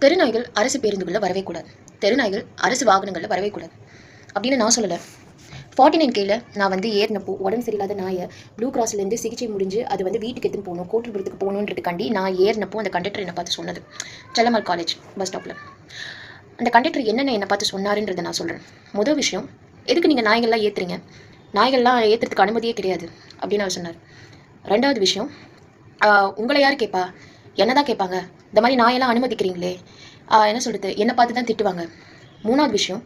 தெருநாய்கள் அரசு பேருந்துகளில் வரவே கூடாது, தெருநாய்கள் அரசு வாகனங்களில் வரவே கூடாது அப்படின்னு நான் சொல்லலை. 49Kல நான் வந்து ஏறினப்போ உடம்பு சரியில்லாத நாயை ப்ளூ கிராஸ்லேருந்து சிகிச்சை முடிஞ்சு அது வந்து வீட்டுக்கு எடுத்துன்னு போகணும், கோட்டுப்புறத்துக்கு போகணுன்றதுக்காண்டி நான் ஏறினப்போ அந்த கண்டக்டர் என்னை பார்த்து சொன்னது. செல்லம்மாள் காலேஜ் பஸ் ஸ்டாப்பில் அந்த கண்டக்டர் என்னென்ன என்னை பார்த்து சொன்னாருன்றதை நான் சொல்கிறேன். முதல் விஷயம், எதுக்கு நீங்கள் நாய்கள்லாம் ஏற்றுறீங்க, நாய்கள்லாம் ஏற்றுறதுக்கு அனுமதியே கிடையாது அப்படின்னு அவர் சொன்னார். ரெண்டாவது விஷயம், உங்களை யார் கேட்பா, என்ன தான் கேட்பாங்க, இந்த மாதிரி நாயெல்லாம் அனுமதிக்கிறீங்களே, என்ன சொல்கிறது, என்னை பார்த்து தான் திட்டுவாங்க. மூணாவது விஷயம்,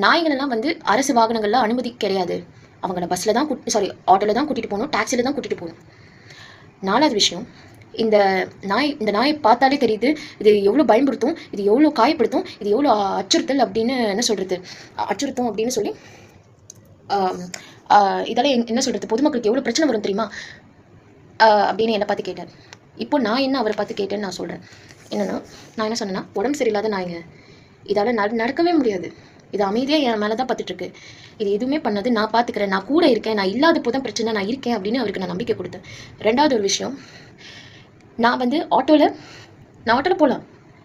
நாய்களெல்லாம் வந்து அரசு வாகனங்களில் அனுமதி கிடையாது, அவங்கள பஸ்ஸில் தான் ஆட்டோவில் தான் கூட்டிகிட்டு போகணும், டாக்ஸியில் தான் கூட்டிகிட்டு போகணும். நாலாவது விஷயம், இந்த நாயை பார்த்தாலே தெரியுது இது எவ்வளோ பயன்படுத்தும், இது எவ்வளோ காயப்படுத்தும், இது எவ்வளோ அச்சுறுத்தல் அப்படின்னு என்ன சொல்கிறது, அச்சுறுத்தும் அப்படின்னு சொல்லி இதெல்லாம் என்ன சொல்கிறது, பொதுமக்களுக்கு எவ்வளோ பிரச்சனை வரும் தெரியுமா அப்படின்னு என்னை பார்த்து கேட்டார். இப்போ நான் என்ன அவரை பார்த்து கேட்டேன்னு நான் சொல்கிறேன். என்னென்னா, நான் என்ன சொன்னேன்னா, உடம்பு சரியில்லாத நாய்ங்க, இதால் நடக்கவே முடியாது, இது அமைதியாக என் மேலே தான் பார்த்துட்ருக்கு, இது எதுவுமே பண்ணது, நான் பார்த்துக்கிறேன், நான் கூட இருக்கேன், நான் இல்லாத போதான் பிரச்சனை, நான் இருக்கேன் அப்படின்னு அவருக்கு நான் நம்பிக்கை கொடுத்தேன். ரெண்டாவது ஒரு விஷயம், நான் வந்து ஆட்டோவில் போகலாம்,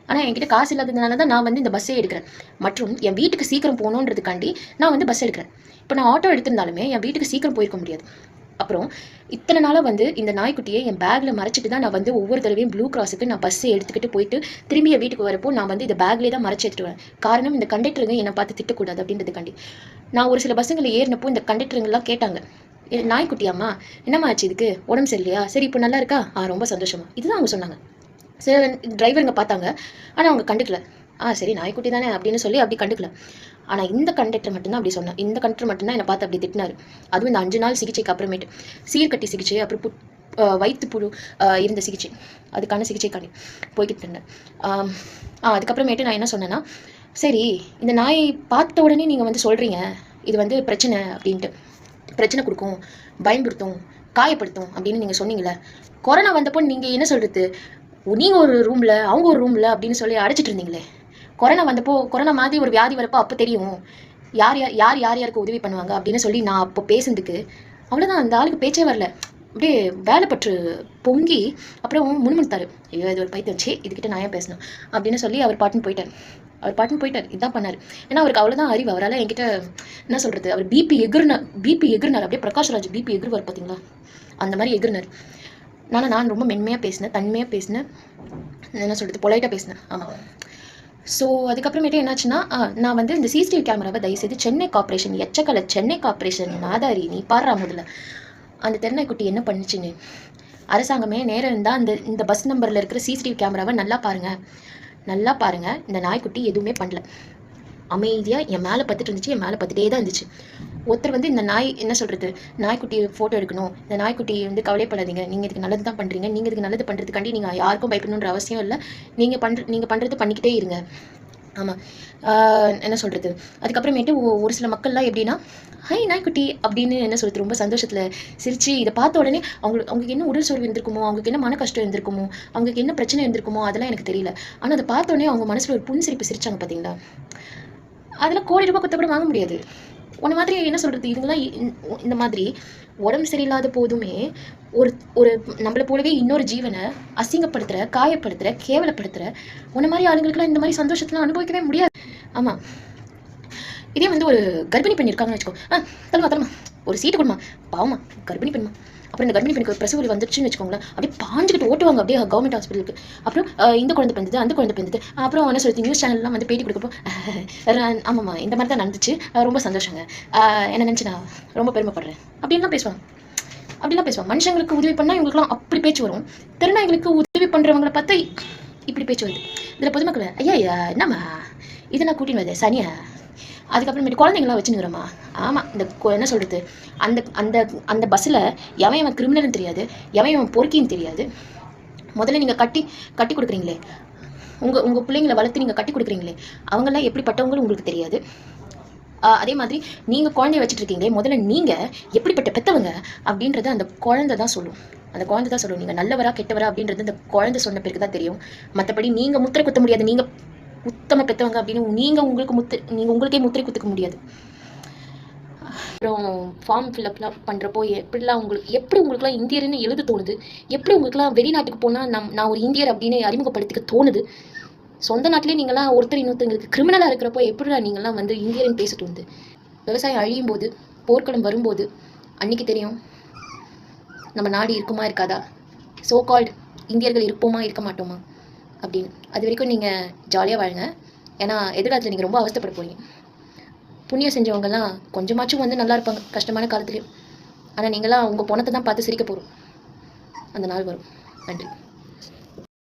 ஆனால் என்கிட்ட காசு இல்லாததுனால தான் நான் வந்து இந்த பஸ்ஸே எடுக்கிறேன், மற்றும் என் வீட்டுக்கு சீக்கிரம் போகணுன்றதுக்காண்டி நான் வந்து பஸ் எடுக்கிறேன். இப்போ நான் ஆட்டோ எடுத்திருந்தாலுமே என் வீட்டுக்கு சீக்கிரம் போயிருக்க முடியாது. அப்புறம் இத்தனை நாளாக வந்து இந்த நாய்க்குட்டியை என் பேக்கில் மறைச்சிட்டு தான் நான் வந்து ஒவ்வொரு தடவையும் ப்ளூ கிராஸுக்கு நான் பஸ்ஸை எடுத்துக்கிட்டு போயிட்டு திரும்பி என் வீட்டுக்கு வரப்போ நான் வந்து இந்த பேக்லேயே தான் மறைச்சி எடுத்துருவேன். காரணம், இந்த கண்டக்டருங்க என்னை பார்த்து திட்டக்கூடாது அப்படின்றதுக்காண்டி. நான் ஒரு சில பஸ்ஸுங்களை ஏறினப்போ இந்த கண்டக்டருங்கெல்லாம் கேட்டாங்க, நாய்க்குட்டியாம்மா, என்னம்மா ஆச்சு, இதுக்கு உடம்பு சரியில்லையா, சரி இப்போ நல்லா இருக்கா, ரொம்ப சந்தோஷமா, இதுதான் அவங்க சொன்னாங்க. சரி, டிரைவருங்க பார்த்தாங்க, ஆனால் அவங்க கண்டுக்கல. சரி நாய்க்குட்டி தானே அப்படின்னு சொல்லி அப்படி கண்டுக்கல. ஆனால் இந்த கண்டக்டர் மட்டும்தான் அப்படி சொன்னேன். இந்த கண்டக்டர் மட்டும்தான் என்னை பார்த்து அப்படி திட்டினார். அதுவும் இந்த 5 நாள் சிகிச்சைக்கு அப்புறமேட்டு சீர்கட்டி சிகிச்சை, அப்புறம் வயிற்று புழு இருந்த சிகிச்சை, அதுக்கான சிகிச்சைக்காண்டி போய்கிட்டு இருந்தேன். அதுக்கப்புறமேட்டு நான் என்ன சொன்னேன்னா, சரி இந்த நாயை பார்த்த உடனே நீங்கள் வந்து சொல்கிறீங்க இது வந்து பிரச்சனை அப்படின்ட்டு, பிரச்சனை கொடுக்கும், பயன்படுத்தும், காயப்படுத்தும் அப்படின்னு நீங்கள் சொன்னீங்களே, கொரோனா வந்தப்போ நீங்கள் என்ன சொல்கிறது, நீங்கள் ஒரு ரூமில் அவங்க ஒரு ரூமில் அப்படின்னு சொல்லி அடைச்சிட்டு இருந்தீங்களே, கொரோனா வந்தப்போ, கொரோனா மாதிரி ஒரு வியாதி வரப்போ அப்போ தெரியும் யாருக்கு உதவி பண்ணுவாங்க அப்படின்னு சொல்லி நான் அப்போ பேசுனதுக்கு அவ்வளோதான். அந்த ஆளுக்கு பேச்சே வரல, அப்படியே வேலைப்பற்று பொங்கி அப்புறம் முணுமுணுத்தாரு. ஐயோ இது ஒரு பைத்து வச்சு இதுக்கிட்ட நான் ஏன் பேசணும் அப்படின்னு சொல்லி அவர் பாட்டுன்னு போயிட்டார். இதுதான் பண்ணார். ஏன்னா அவருக்கு அவ்வளோதான் அறிவு, அவரால் என்கிட்ட என்ன சொல்கிறது, அவர் பிபி எகிர்னார், அப்படியே பிரகாஷ்ராஜ் பிபி எகிர்வார் பார்த்தீங்களா, அந்த மாதிரி எகிர்னார். நான் ரொம்ப மென்மையாக பேசினேன், தன்மையாக பேசினேன், என்ன சொல்கிறது, பொலைட்டாக பேசினேன். ஆமாம். ஸோ அதுக்கப்புறமேட்டு என்னாச்சுன்னா, நான் வந்து இந்த சிசிடிவி கேமராவை தயவுசெய்து சென்னை கார்ப்பரேஷன் நாதாரி நீ பாடுறா முதல்ல, அந்த தெருநாய்க்குட்டி என்ன பண்ணுச்சுன்னு அரசாங்கமே நேரம் இருந்தால் இந்த பஸ் நம்பரில் இருக்கிற சிசிடிவி கேமராவை நல்லா பாருங்கள். இந்த நாய்க்குட்டி எதுவுமே பண்ணல, அமைதியாக என் மேலே பார்த்துட்டு இருந்துச்சு, என் மேலே பார்த்துட்டே தான் இருந்துச்சு. ஒருத்தர் வந்து இந்த நாய் என்ன சொல்கிறது, நாய்க்குட்டி ஃபோட்டோ எடுக்கணும், இந்த நாய்க்குட்டி வந்து கவலைப்படாதீங்க, நீங்கள் இதுக்கு நல்லது தான் பண்ணுறீங்க, நீங்கள் இதுக்கு நல்லது பண்ணுறதுக்காண்டி நீங்கள் யாருக்கும் பயப்படணுன்ற அவசியம் இல்லை, நீங்கள் பண்ணுறது பண்ணிக்கிட்டே இருங்க. ஆமாம், என்ன சொல்கிறது. அதுக்கப்புறமேட்டு ஒரு சில மக்கள்லாம் எப்படின்னா, ஹை நாய்க்குட்டி அப்படின்னு என்ன சொல்கிறது, ரொம்ப சந்தோஷத்தில் சிரித்து இதை பார்த்த உடனே அவங்களுக்கு என்ன உடல் சோர்வு இருந்திருக்குமோ, அவங்களுக்கு என்ன மன கஷ்டம் இருந்திருக்குமோ, அவங்களுக்கு என்ன பிரச்சனை இருந்திருக்குமோ, அதெல்லாம் எனக்கு தெரியல. ஆனால் அதை பார்த்த உடனே அவங்க மனசில் ஒரு புன்சிரிப்பு சிரிச்சாங்க பார்த்தீங்களா, அதில் கோடி ரூபாய் கொத்த கூட வாங்க முடியாது. உன்ன மாதிரி என்ன சொல்கிறது, இதுங்களாம் இந்த மாதிரி உடம்பு சரியில்லாத போதுமே ஒரு நம்மளை போலவே இன்னொரு ஜீவனை அசிங்கப்படுத்துகிற, காயப்படுத்துகிற, கேவலப்படுத்துகிற உன்ன மாதிரி ஆளுங்களுக்குலாம் இந்த மாதிரி சந்தோஷத்தெலாம் அனுபவிக்கவே முடியாது. ஆமாம், இதே வந்து ஒரு கர்ப்பிணி பெண் இருக்காங்கன்னு வச்சுக்கோ, தரமா ஒரு சீட்டு கொடுமா, பாவமா கர்ப்பிணி பெண்மா, அப்புறம் இந்த கர்ப்பிணி பெண்ணுக்கு ஒரு பிரசவ வலி வந்துருச்சுன்னு வச்சுக்கோங்களேன், அப்படியே பாஞ்சுக்கிட்டு ஓட்டுவாங்க அப்படியே கவர்மெண்ட் ஹாஸ்பிட்டலுக்கு. அப்புறம் இந்த குழந்தை பிறந்தது, அந்த குழந்தை பிறந்தது, அப்புறம் என்ன சொல்றது, நியூஸ் சேனல்லாம் வந்து பேட்டி கொடுக்கப்போ, ஆமாம்மா இந்த மாதிரி தான் நடந்துச்சு, ரொம்ப சந்தோஷங்க, என்ன நினச்சி நான் ரொம்ப பெருமைப்படுறேன் அப்படின்லாம் பேசுவாங்க. மனுஷங்களுக்கு உதவி பண்ணால் இவங்களுக்குலாம் அப்படி பேச்சு வரும், திருநாய்களுக்கு உதவி பண்ணுறவங்களை பார்த்தா இப்படி பேச்சு வருது. இதில் பொதுமக்களை ஐயா என்னம்மா இதெல்லாம் கூட்டின்னு வருது சனியா, அதுக்கப்புறமேட்டு குழந்தைங்களாம் வச்சுனுங்கிறோமா. ஆமாம், இந்த என்ன சொல்கிறது, அந்த பஸ்ஸில் எவன் கிரிமினல்னு தெரியாது, எவன் பொறுக்கின்னு தெரியாது. முதல்ல நீங்கள் கட்டி கொடுக்குறீங்களே, உங்கள் பிள்ளைங்களை வளர்த்து நீங்கள் கட்டி கொடுக்குறீங்களே, அவங்களாம் எப்படிப்பட்டவங்களும் உங்களுக்கு தெரியாது. அதே மாதிரி நீங்கள் குழந்தைய வச்சுட்டு இருக்கீங்களே, முதல்ல நீங்கள் எப்படிப்பட்ட பெற்றவங்க அப்படின்றத அந்த குழந்தை தான் சொல்லும். நீங்கள் நல்லவரா கெட்டவரா அப்படின்றது அந்த குழந்தை சொன்ன பிறகு தான் தெரியும். மற்றபடி நீங்கள் முத்திரை குத்த முடியாது, நீங்கள் உத்தம பெற்றவங்க அப்படின்னு நீங்கள் உங்களுக்கே முத்திரை குத்துக்க முடியாது. அப்புறம் ஃபார்ம் ஃபில்அப்லாம் பண்ணுறப்போ எப்படி உங்களுக்குலாம் இந்தியர்னு எழுத தோணுது, எப்படி உங்களுக்குலாம் வெளிநாட்டுக்கு போனால் நான் ஒரு இந்தியர் அப்படின்னு அறிமுகப்படுத்திக்க தோணுது, சொந்த நாட்டிலே நீங்களாம் ஒருத்தர் இன்னொருத்தங்களுக்கு கிரிமினலாக இருக்கிறப்போ எப்படிடா நீங்களாம் வந்து இந்தியன் பேசிட்டு வந்து விவசாயம் அழியும் போது போர்க்களம் வரும்போது அன்னைக்கு தெரியும் நம்ம நாடு இருக்குமா இருக்காதா, சோ கால்டு இந்தியர்கள் இருப்போமா இருக்க மாட்டோமா அப்படின்னு. அது வரைக்கும் நீங்கள் ஜாலியாக வாழுங்க. ஏன்னா எதிர்காலத்தில் நீங்கள் ரொம்ப அவஸ்தைப்பட போறீங்க. புண்ணியம் செஞ்சவங்கலாம் கொஞ்சமாச்சும் வந்து நல்லா இருப்பாங்க கஷ்டமான காலத்துலேயும். ஆனால் நீங்களாம் உங்கள் பணத்தை தான் பார்த்து சிரிக்க போகிறோம். அந்த நாள் வரும். நன்றி.